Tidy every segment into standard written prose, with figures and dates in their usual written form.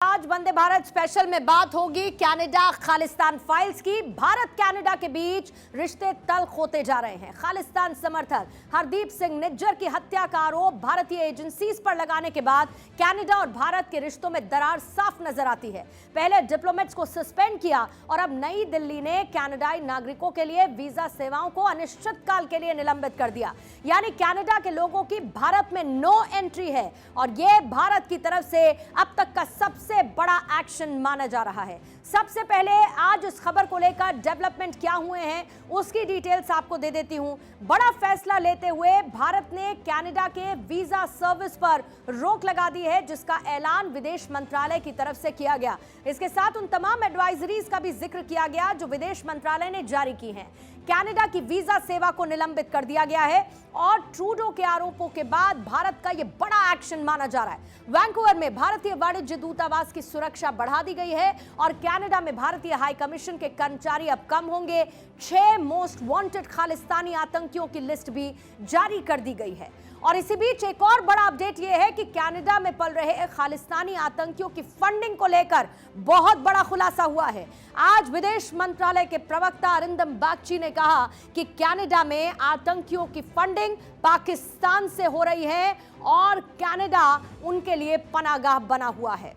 आज वंदे भारत स्पेशल में बात होगी कनाडा खालिस्तान फाइल्स की। भारत कनाडा के बीच रिश्ते तल्ख होते जा रहे हैं। खालिस्तान समर्थक हरदीप सिंह निज्जर की हत्या का आरोप भारतीय एजेंसीज पर लगाने के बाद कनाडा और भारत के रिश्तों में दरार साफ नजर आती है। पहले डिप्लोमेट्स को सस्पेंड किया और अब नई दिल्ली ने कनाडाई नागरिकों के लिए वीजा सेवाओं को अनिश्चित काल के लिए निलंबित कर दिया। यानी कनाडा के लोगों की भारत में नो एंट्री है और यह भारत की तरफ से अब तक का सबसे बड़ा एक्शन माना जा रहा है। सबसे पहले आज इस खबर को लेकर डेवलपमेंट क्या हुए हैं उसकी डिटेल्स आपको दे देती हूं। बड़ा फैसला लेते हुए भारत ने कनाडा के वीजा सर्विस पर रोक लगा दी है, जिसका ऐलान विदेश मंत्रालय की तरफ से किया गया। इसके साथ उन तमाम एडवाइजरीज का भी जिक्र किया गया जो विदेश मंत्रालय ने जारी की हैं। कनाडा की वीजा सेवा को निलंबित कर दिया गया है और ट्रूडो के आरोपों के बाद भारत का यह बड़ा एक्शन माना जा रहा है। वैंकूवर में भारतीय वाणिज्य दूतावास की सुरक्षा बढ़ा दी गई है और कनाडा में भारतीय हाई कमीशन के कर्मचारी अब कम होंगे। 6 मोस्ट वांटेड खालिस्तानी आतंकियों की लिस्ट भी जारी कर दी गई है। और इसी बीच एक और बड़ा अपडेट यह है कि कनाडा में पल रहे खालिस्तानी आतंकियों की फंडिंग को लेकर बहुत बड़ा खुलासा हुआ है। आज विदेश मंत्रालय के प्रवक्ता अरिंदम बागची ने कहा कि कनाडा में आतंकियों की फंडिंग पाकिस्तान से हो रही है और कनाडा उनके लिए पनाहगाह बना हुआ है।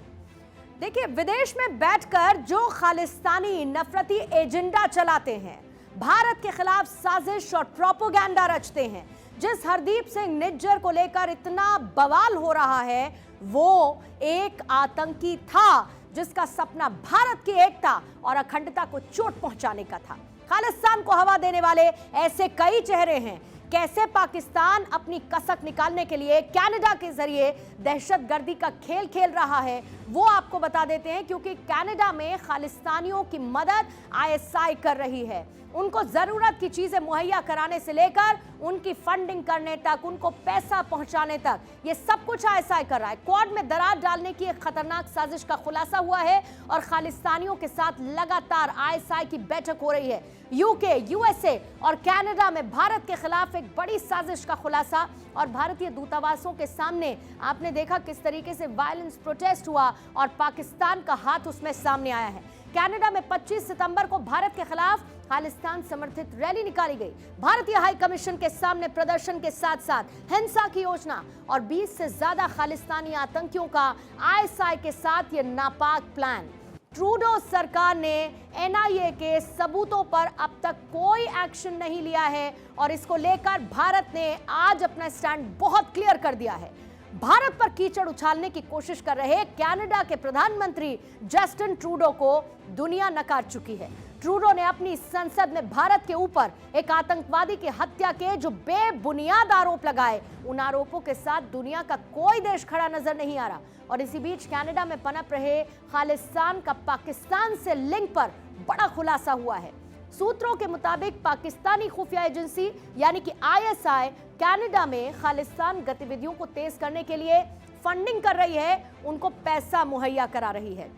देखिए, विदेश में बैठकर जो खालिस्तानी नफरती एजेंडा चलाते हैं, भारत के खिलाफ साजिश और प्रोपेगेंडा रचते हैं, जिस हरदीप सिंह निज्जर को लेकर इतना बवाल हो रहा है, वो एक आतंकी था जिसका सपना भारत की एकता और अखंडता को चोट पहुंचाने का था। खालिस्तान को हवा देने वाले ऐसे कई चेहरे हैं। कैसे पाकिस्तान अपनी कसक निकालने के लिए कनाडा के जरिए दहशतगर्दी का खेल खेल रहा है वो आपको बता देते हैं, क्योंकि कनाडा में खालिस्तानियों की मदद आईएसआई कर रही है। उनको जरूरत की चीजें मुहैया कराने से लेकर उनकी फंडिंग करने तक, उनको पैसा पहुंचाने तक, ये सब कुछ आईएसआई कर रहा है। क्वाड में दरार डालने की एक खतरनाक साजिश का खुलासा हुआ है और खालिस्तानियों के साथ लगातार आईएसआई की बैठक हो रही है। यूके, यूएसए और कनाडा में भारत के खिलाफ एक बड़ी साजिश का खुलासा और भारतीय दूतावासों के सामने आपने देखा किस तरीके से वायलेंस प्रोटेस्ट हुआ और पाकिस्तान का हाथ उसमें सामने आया है। कनाडा में 25 सितंबर को भारत के खिलाफ खालिस्तान समर्थित रैली निकाली गई। भारतीय हाई कमीशन के सामने प्रदर्शन के साथ साथ हिंसा की योजना और 20 से ज्यादा खालिस्तानी आतंकियों का आईएसआई के साथ यह नापाक प्लान। ट्रूडो सरकार ने एनआईए के सबूतों पर अब तक कोई एक्शन नहीं लिया है और इसको लेकर भारत ने आज अपना स्टैंड बहुत क्लियर कर दिया है। भारत पर कीचड़ उछालने की कोशिश कर रहे कनाडा के प्रधानमंत्री जस्टिन ट्रूडो को दुनिया नकार चुकी है। ट्रूडो ने अपनी संसद में भारत के ऊपर एक आतंकवादी की हत्या के जो बेबुनियाद आरोप लगाए, उन आरोपों के साथ दुनिया का कोई देश खड़ा नजर नहीं आ रहा। और इसी बीच कनाडा में पनप रहे खालिस्तान का पाकिस्तान से लिंक पर बड़ा खुलासा हुआ है। सूत्रों के मुताबिक पाकिस्तानी खुफिया एजेंसी यानी कि आईएसआई कनाडा में खालिस्तान गतिविधियों को तेज करने के लिए फंडिंग कर रही है, उनको पैसा मुहैया करा रही है।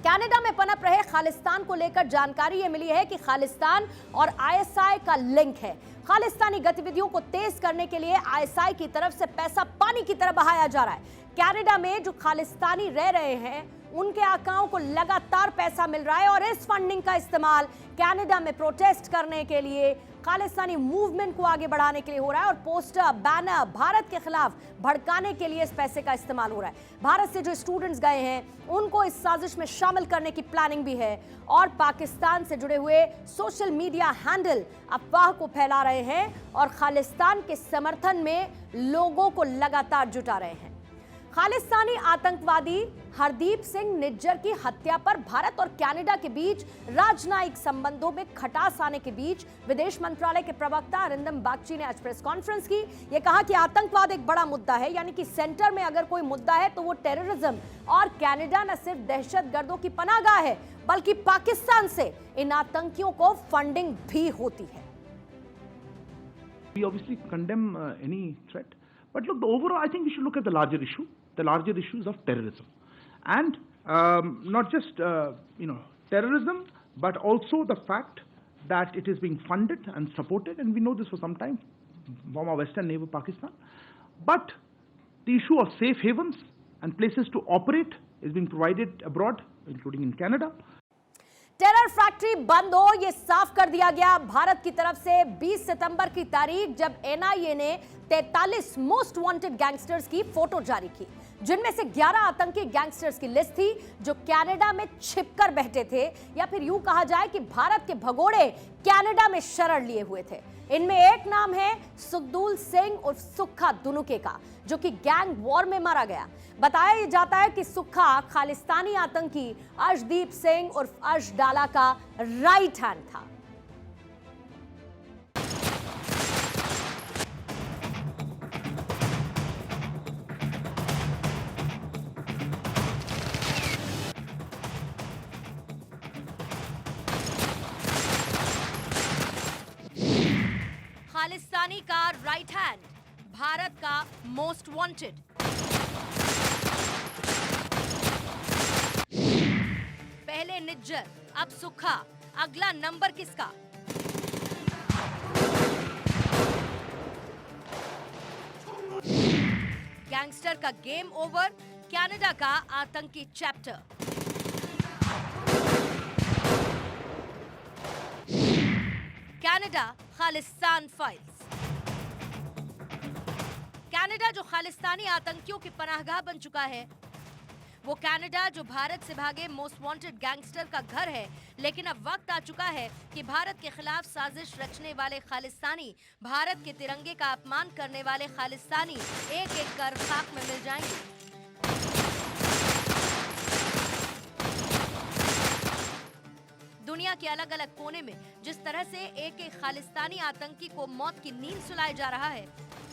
कनाडा में पनप रहे खालिस्तान को लेकर जानकारी ये मिली है कि खालिस्तान और आईएसआई का लिंक है। खालिस्तानी गतिविधियों को तेज करने के लिए आईएसआई की तरफ से पैसा पानी की तरह बहाया जा रहा है। कनाडा में जो खालिस्तानी रह रहे हैं उनके आकाओं को लगातार पैसा मिल रहा है और इस फंडिंग का इस्तेमाल कनाडा में प्रोटेस्ट करने के लिए, खालिस्तानी मूवमेंट को आगे बढ़ाने के लिए हो रहा है और पोस्टर, बैनर भारत के खिलाफ भड़काने के लिए इस पैसे का इस्तेमाल हो रहा है। भारत से जो स्टूडेंट्स गए हैं उनको इस साजिश में शामिल करने की प्लानिंग भी है और पाकिस्तान से जुड़े हुए सोशल मीडिया हैंडल अफवाह को फैला रहे हैं और खालिस्तान के समर्थन में लोगों को लगातार जुटा रहे हैं। खालिस्तानी आतंकवादी हरदीप सिंह निज्जर की हत्या पर भारत और कनाडा के बीच राजनयिक संबंधों में खटास आने के बीच विदेश मंत्रालय के प्रवक्ता अरिंदम बागची ने आज प्रेस कॉन्फ्रेंस की। ये कहा कि आतंकवाद एक बड़ा मुद्दा है, यानी कि सेंटर में अगर कोई मुद्दा है तो वो टेररिज्म, और कनाडा न सिर्फ दहशतगर्दों की पनाहगाह है बल्कि पाकिस्तान से इन आतंकियों को फंडिंग भी होती है। We obviously condemn any threat, but look, the overall, I think we should look at the larger issue. The larger issues of terrorism, and not just terrorism, but also the fact that it is being funded and supported, and we know this for some time from our western neighbor Pakistan. But the issue of safe havens and places to operate is being provided abroad, including in Canada. Terror factory बंद हो, यह साफ कर दिया गया भारत की तरफ से 20 सितंबर की तारीख, जब एनआईए ने 43 मोस्ट वांटेड गैंगस्टर्स की फोटो जारी की, जिनमें से 11 आतंकी गैंगस्टर्स की लिस्ट थी जो कनाडा में छिपकर बैठे थे, या फिर यूं कहा जाए कि भारत के भगोड़े कनाडा में शरण लिए हुए थे। इनमें एक नाम है सुखदूल सिंह और सुक्खा दुनुके का, जो कि गैंग वॉर में मारा गया। बताया जाता है कि सुक्खा खालिस्तानी आतंकी अर्शदीप सिंह उर्फ अर्श डाला का राइट हैंड था। खालिस्तानी का राइट हैंड, भारत का मोस्ट वांटेड। पहले निज्जर, अब सुक्खा, अगला नंबर किसका? गैंगस्टर का गेम ओवर, कनाडा का आतंकी chapter. Canada Khalistan files. Canada जो खालिस्तानी आतंकियों की पनाहगाह बन चुका है, वो कनाडा जो भारत से भागे मोस्ट वांटेड गैंगस्टर का घर है, लेकिन अब वक्त आ चुका है कि भारत के खिलाफ साजिश रचने वाले खालिस्तानी, भारत के तिरंगे का अपमान करने वाले खालिस्तानी एक एक कर खाक में मिल जाएंगे। दुनिया के अलग अलग कोने में जिस तरह से एक एक खालिस्तानी आतंकी को मौत की नींद सुलाया जा रहा है,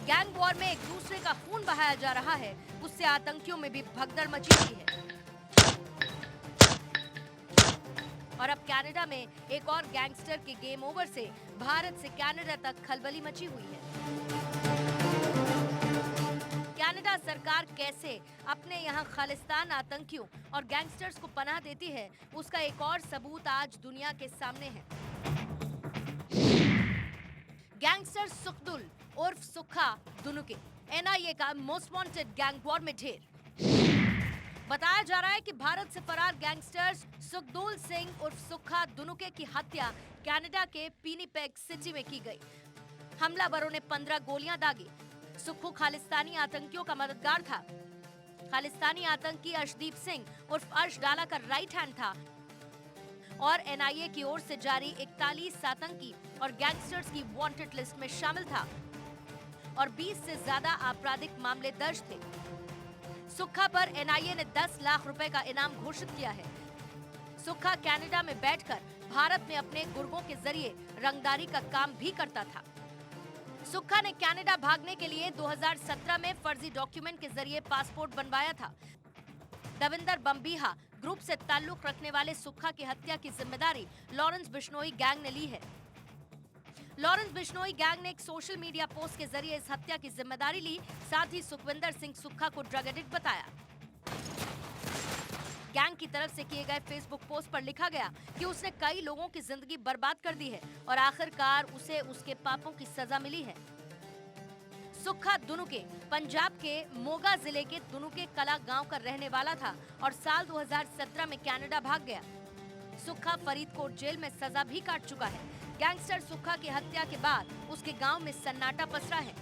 गैंग वॉर में एक दूसरे का खून बहाया जा रहा है, उससे आतंकियों में भी भगदड़ मची हुई है। और अब कनाडा में एक और गैंगस्टर के गेम ओवर से भारत से कनाडा तक खलबली मची हुई है। कनाडा सरकार कैसे अपने यहाँ खालिस्तान आतंकियों और गैंगस्टर्स को पनाह देती है, उसका एक और सबूत आज दुनिया के सामने है। गैंगस्टर सुखदुल उर्फ सुक्खा दुनुके एनआईए का मोस्ट वांटेड गैंग वॉर में ढेर। बताया जा रहा है कि भारत से फरार गैंगस्टर्स सुखदूल सिंह उर्फ सुक्खा दुनुके की हत्या कनाडा के पिनिपेग सिटी में की गई। हमलावरों ने 15 गोलियां दागी। सुक्खू खालिस्तानी आतंकियों का मददगार था। खालिस्तानी आतंकी अर्शदीप सिंह उर्फ अर्श डाला का राइट हैंड था और एनआईए की ओर से जारी 41 आतंकी और गैंगस्टर्स की वांटेड लिस्ट में शामिल था और 20 से ज्यादा आपराधिक मामले दर्ज थे। सुक्खा पर एनआईए ने 10 लाख रुपए का इनाम घोषित किया है। सुक्खा कनाडा में बैठकर भारत में अपने गुर्गों के जरिए रंगदारी का काम भी करता था। सुक्खा ने कनाडा भागने के लिए 2017 में फर्जी डॉक्यूमेंट के जरिए पासपोर्ट बनवाया था। दविंदर बम्बीहा ग्रुप से ताल्लुक रखने वाले सुक्खा की हत्या की जिम्मेदारी लॉरेंस बिश्नोई गैंग ने ली है। लॉरेंस बिश्नोई गैंग ने एक सोशल मीडिया पोस्ट के जरिए इस हत्या की जिम्मेदारी ली, साथ ही सुखविंदर सिंह सुक्खा को ड्रग एडिक्ट बताया। गैंग की तरफ से किए गए फेसबुक पोस्ट पर लिखा गया कि उसने कई लोगों की जिंदगी बर्बाद कर दी है और आखिरकार उसे उसके पापों की सजा मिली है। सुक्खा दुनुके पंजाब के मोगा जिले के दुनुके कला गांव का रहने वाला था और साल 2017 में कनाडा भाग गया। सुक्खा फरीदकोट जेल में सजा भी काट चुका है। गैंगस्टर सुक्खा की हत्या के बाद उसके गांव में सन्नाटा पसरा है।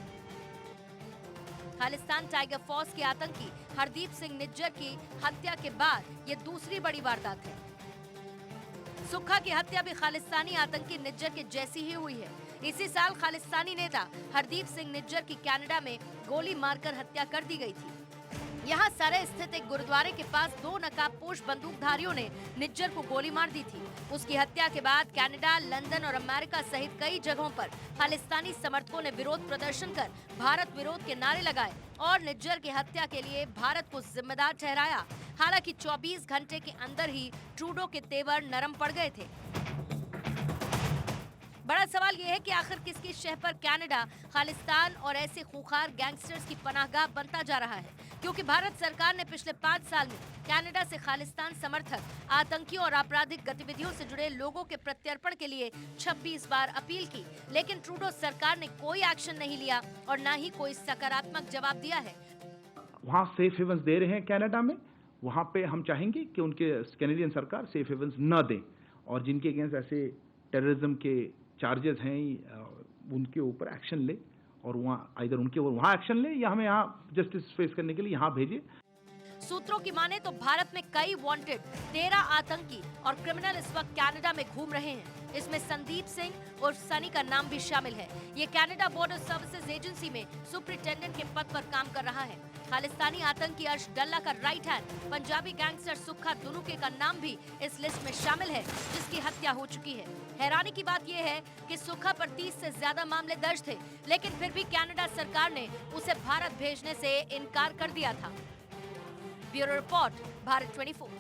खालिस्तान टाइगर फोर्स के आतंकी हरदीप सिंह निज्जर की हत्या के बाद ये दूसरी बड़ी वारदात है। सुक्खा की हत्या भी खालिस्तानी आतंकी निज्जर के जैसी ही हुई है। इसी साल खालिस्तानी नेता हरदीप सिंह निज्जर की कनाडा में गोली मारकर हत्या कर दी गई थी। यहाँ सरे स्थित एक गुरुद्वारे के पास 2 नकाबपोश बंदूकधारियों ने निज्जर को गोली मार दी थी। उसकी हत्या के बाद कनाडा, लंदन और अमेरिका सहित कई जगहों पर खालिस्तानी समर्थकों ने विरोध प्रदर्शन कर भारत विरोध के नारे लगाए और निज्जर की हत्या के लिए भारत को जिम्मेदार ठहराया। हालांकि 24 घंटे के अंदर ही ट्रूडो के तेवर नरम पड़ गए थे। बड़ा सवाल यह है कि आखिर किसकी शह पर कनाडा खालिस्तान और ऐसे खूंखार गैंगस्टर्स की पनाहगाह बनता जा रहा है, क्योंकि भारत सरकार ने पिछले 5 साल में कनाडा से खालिस्तान समर्थक, आतंकियों और आपराधिक गतिविधियों से जुड़े लोगों के प्रत्यर्पण के लिए 26 बार अपील की, लेकिन ट्रूडो सरकार ने कोई एक्शन नहीं लिया और न ही कोई सकारात्मक जवाब दिया है। वहाँ सेफ हेवंस दे रहे हैं कनाडा में, वहाँ पे हम चाहेंगे कि उनके कैनेडियन सरकार सेफ हेवन्स न दें, और जिनके अगेंस्ट ऐसे टेररिज्म के चार्जेस हैं उनके ऊपर एक्शन ले, और वहाँ आइदर उनके ऊपर वहाँ एक्शन ले या हमें यहाँ जस्टिस फेस करने के लिए यहाँ भेजे। सूत्रों की माने तो भारत में कई वांटेड 13 आतंकी और क्रिमिनल इस वक्त कनाडा में घूम रहे हैं। इसमें संदीप सिंह और सनी का नाम भी शामिल है। ये कनाडा बॉर्डर सर्विसेज एजेंसी में सुपरिटेंडेंट के पद पर काम कर रहा है। खालिस्तानी आतंकी अर्श डल्ला का राइट हैंड पंजाबी गैंगस्टर सुक्खा दुनुके का नाम भी इस लिस्ट में शामिल है, जिसकी हत्या हो चुकी है। हैरानी की बात यह है कि सुक्खा पर 30 से ज्यादा मामले दर्ज थे, लेकिन फिर भी कनाडा सरकार ने उसे भारत भेजने से इनकार कर दिया था। Bureau report, Bharat 24।